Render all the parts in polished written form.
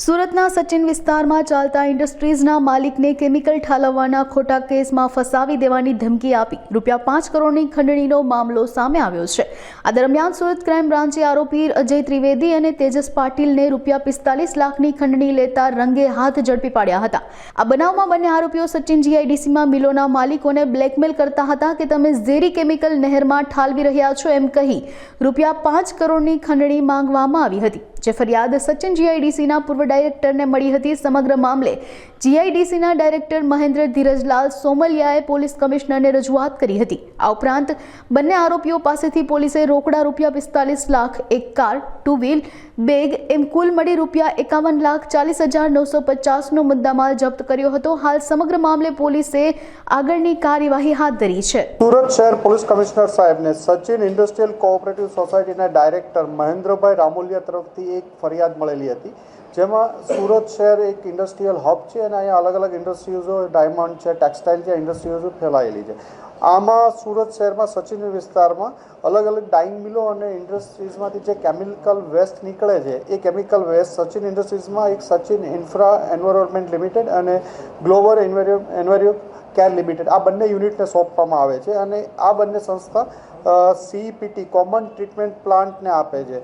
સુરતના સચિન વિસ્તારમાં ચાલતા ઇન્ડસ્ટ્રીઝના માલિકને કેમિકલ ઠાલવવાના ખોટા કેસમાં ફસાવી દેવાની ધમકી આપી ₹5 કરોડની ખંડણીનો મામલો સામે આવ્યો છે। આ દરમિયાન સુરત ક્રાઇમ બ્રાન્ચે આરોપી અજય ત્રિવેદી અને તેજસ પાટીલને ₹45 લાખની ખંડણી લેતા રંગે હાથ ઝડપી પાડ્યા હતા। આ બનાવમાં બંને આરોપીઓ સચિન જીઆઈડીસીમાં મિલોના માલિકોને બ્લેકમેલ કરતા હતા કે તમે ઝેરી કેમિકલ નહેરમાં ઠાલવી રહ્યા છો એમ કહી ₹5 કરોડની ખંડણી માંગવામાં આવી હતી, જે ફરિયાદ સચિન જીઆઈડીસીના પૂર્વ ડાયરેક્ટરને મળી હતી। સમગ્ર મામલે જીઆઈડીસીના ડાયરેક્ટર મહેન્દ્ર ધીરજલાલ સોમલિયાએ પોલીસ કમિશનરને રજૂઆત કરી હતી। આ ઉપરાંત બંને આરોપીઓ પાસેથી પોલીસે રોકડા ₹45 લાખ, એક કાર, 2 વ્હીલ, બેગ એમ કુલ મળી ₹51,40,950નો મુદ્દામાલ જપ્ત કર્યો હતો। હાલ સમગ્ર મામલે પોલીસે આગળની કાર્યવાહી હાથ ધરી છે। સુરત શહેર પોલીસ કમિશનર સાહેબને સચિન ઇન્ડસ્ટ્રીયલ કોઓપરેટિવ સોસાયટીના ડાયરેક્ટર મહેન્દ્રભાઈ રામોલિયા તરફથી એક ફરિયાદ મળેલી હતી, જેમાં સુરત શહેર એક ઇન્ડસ્ટ્રીયલ હબ છે અને અહીંયા અલગ અલગ ઇન્ડસ્ટ્રીઝો, ડાયમંડ છે, ટેક્સટાઇલ છે, ઇન્ડસ્ટ્રીઝો ફેલાયેલી છે। આમાં સુરત શહેરમાં સચિન વિસ્તારમાં અલગ અલગ ડાઇંગ મિલો અને ઇન્ડસ્ટ્રીઝમાંથી જે કેમિકલ વેસ્ટ નીકળે છે, એ કેમિકલ વેસ્ટ સચિન ઇન્ડસ્ટ્રીઝમાં એક સચિન ઇન્ફ્રા એન્વાયરમેન્ટ લિમિટેડ અને ગ્લોબલ એન્વાયરો કેર લિમિટેડ આ બંને યુનિટને સોંપવામાં આવે છે અને આ બંને સંસ્થા CEPT કોમન ટ્રીટમેન્ટ પ્લાન્ટને આપે છે।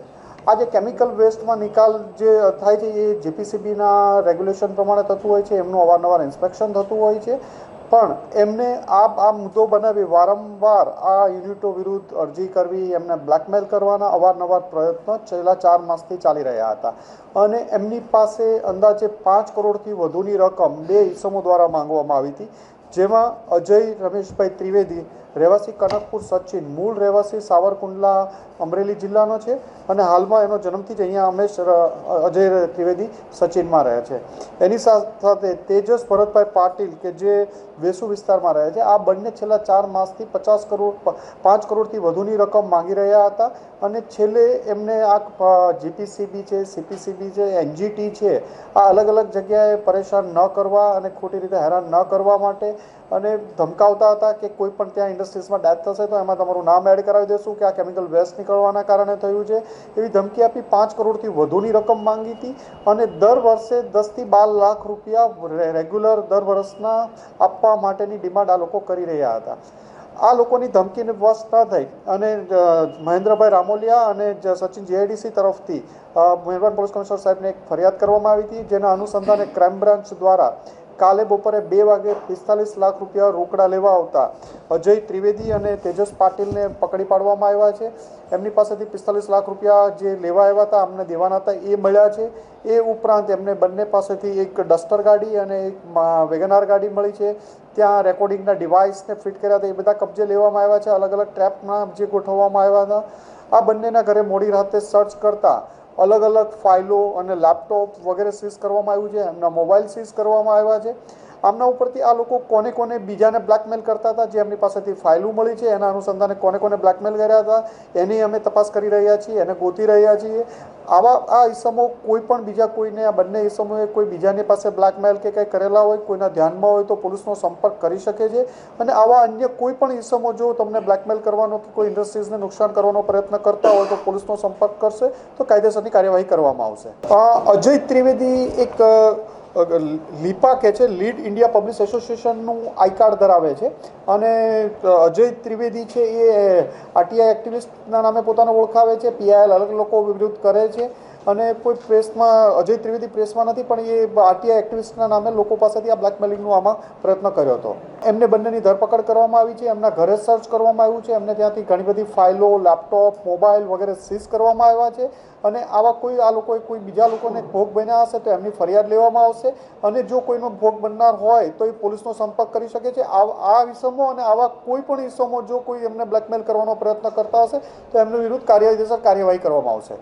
આ જે કેમિકલ વેસ્ટમાં નિકાલ જે થાય છે એ GPCBના રેગ્યુલેશન પ્રમાણે થતું હોય છે, એમનું અવારનવાર ઇન્સ્પેક્શન થતું હોય છે, પણ એમને આ મુદ્દો બનાવી વારંવાર આ યુનિટો વિરુદ્ધ અરજી કરવી, એમને બ્લેકમેલ કરવાના અવારનવાર પ્રયત્નો છેલ્લા 4 માસથી ચાલી રહ્યા હતા અને એમની પાસે અંદાજે 5 કરોડથી વધુની રકમ 2 ઇસમો દ્વારા માંગવામાં આવી હતી, જેમાં અજય રમેશભાઈ ત્રિવેદી રહેવાસી કનકપુર સચિન, મૂળ રહેવાસી સાવરકુંડલા અમરેલી જિલ્લાનો છે અને હાલમાં એનો જન્મથી જ અહીંયા હંમેશ અજય ત્રિવેદી સચિનમાં રહે છે। એની સાથે તેજસ ભરતભાઈ પાટીલ કે જે વેસુ વિસ્તારમાં રહે છે, આ બંને છેલ્લા 4 માસથી 5 કરોડથી વધુની રકમ માંગી રહ્યા હતા અને છેલ્લે એમને આ GPCB છે, CPCB છે, NGT છે, આ અલગ અલગ જગ્યાએ પરેશાન ન કરવા અને ખોટી રીતે હેરાન ન કરવા માટે અને ધમકાવતા હતા કે કોઈ પણ ત્યાં ઇન્ડસ્ટ્રીઝમાં ડેથ થશે તો એમાં તમારું નામ એડ કરાવી દેશું કે આ કેમિકલ વેસ્ટ નીકળવાના કારણે થયું છે, એવી ધમકી આપી 5 કરોડથી વધુની રકમ માંગી હતી અને દર વર્ષે 10થી 12 લાખ રૂપિયા રેગ્યુલર દર વર્ષના આપવા માટેની ડિમાન્ડ આ લોકો કરી રહ્યા હતા। આ લોકોની ધમકીને વશ ન થઈ અને મહેન્દ્રભાઈ રામોલિયા અને સચિન જીઆઈડીસી તરફથી મહેરબાન પોલીસ કમિશનર સાહેબને એક ફરિયાદ કરવામાં આવી હતી, જેના અનુસંધાને ક્રાઇમ બ્રાન્ચ દ્વારા કાલે બપોરે 2 વાગે 45 લાખ રૂપિયા રોકડા લેવા આવતા અજય ત્રિવેદી અને તેજસ પાટીલને પકડી પાડવામાં આવ્યા છે। એમની પાસેથી 45 લાખ રૂપિયા જે લેવા આવ્યા હતા, અમને દેવાના હતા, એ મળ્યા છે। એ ઉપરાંત એમને બંને પાસેથી એક ડસ્ટર ગાડી અને એક વેગનાર ગાડી મળી છે। ત્યાં રેકોર્ડિંગના ડિવાઇસને ફિટ કર્યા હતા, એ બધા કબજે લેવામાં આવ્યા છે। અલગ અલગ ટ્રેપના જે ગોઠવવામાં આવ્યા હતા, આ બંનેના ઘરે મોડી રાતે સર્ચ કરતા અલગ અલગ ફાઇલો અને લેપટોપ વગેરે સીઝ કરવામાં આવ્યું છે, એમના મોબાઈલ સીઝ કરવામાં આવ્યા છે। આમના ઉપરથી આ લોકો કોને બીજાને બ્લેકમેલ કરતા હતા, જે એમની પાસેથી ફાઇલો મળી છે એના અનુસંધાને કોને બ્લેકમેલ કર્યા હતા એની અમે તપાસ કરી રહ્યા છીએ, એને ગોતી રહ્યા છીએ। આ ઇસમો કોઈ પણ બીજા કોઈને, આ બંને ઇસમોએ કોઈ બીજાની પાસે બ્લેકમેલ કે કંઈ કરેલા હોય, કોઈના ધ્યાનમાં હોય તો પોલીસનો સંપર્ક કરી શકે છે અને આવા અન્ય કોઈ પણ ઇસમો જો તમને બ્લેકમેલ કરવાનો કે કોઈ ઇન્ડસ્ટ્રીઝને નુકસાન કરવાનો પ્રયત્ન કરતા હોય તો પોલીસનો સંપર્ક કરશે તો કાયદેસરની કાર્યવાહી કરવામાં આવશે। અજય ત્રિવેદી એક લીપા કે છે, લીડ ઇન્ડિયા પબ્લિક એસોસિએશનનું આઈ કાર્ડ ધરાવે છે અને અજય ત્રિવેદી છે એ આરટીઆઈ એક્ટિવિસ્ટના નામે પોતાને ઓળખાવે છે, PIL અલગ લોકો વિરુદ્ધ કરે છે અને કોઈ પ્રેસમાં અજય ત્રિવેદી પ્રેસમાં નથી, પણ એ આરટીઆઈ એક્ટિવિસ્ટના નામે લોકો પાસેથી આ બ્લેકમેલિંગનો આમાં પ્રયત્ન કર્યો હતો। એમને બંનેની ધરપકડ કરવામાં આવી છે, એમના ઘરે સર્ચ કરવામાં આવ્યું છે, એમને ત્યાંથી ઘણી બધી ફાઇલો, લેપટોપ, મોબાઈલ વગેરે સીઝ કરવામાં આવ્યા છે અને આવા આ લોકોએ કોઈ બીજા લોકોને ભોગ બન્યા હશે તો એમની ફરિયાદ લેવામાં આવશે અને જો કોઈનો ભોગ બનનાર હોય તો એ પોલીસનો સંપર્ક કરી શકે છે। આ ઇસમો અને આવા કોઈ પણ ઇસમો જો કોઈ એમને બ્લેકમેલ કરવાનો પ્રયત્ન કરતા હશે તો એમની વિરુદ્ધ કાયદેસર કાર્યવાહી કરવામાં આવશે।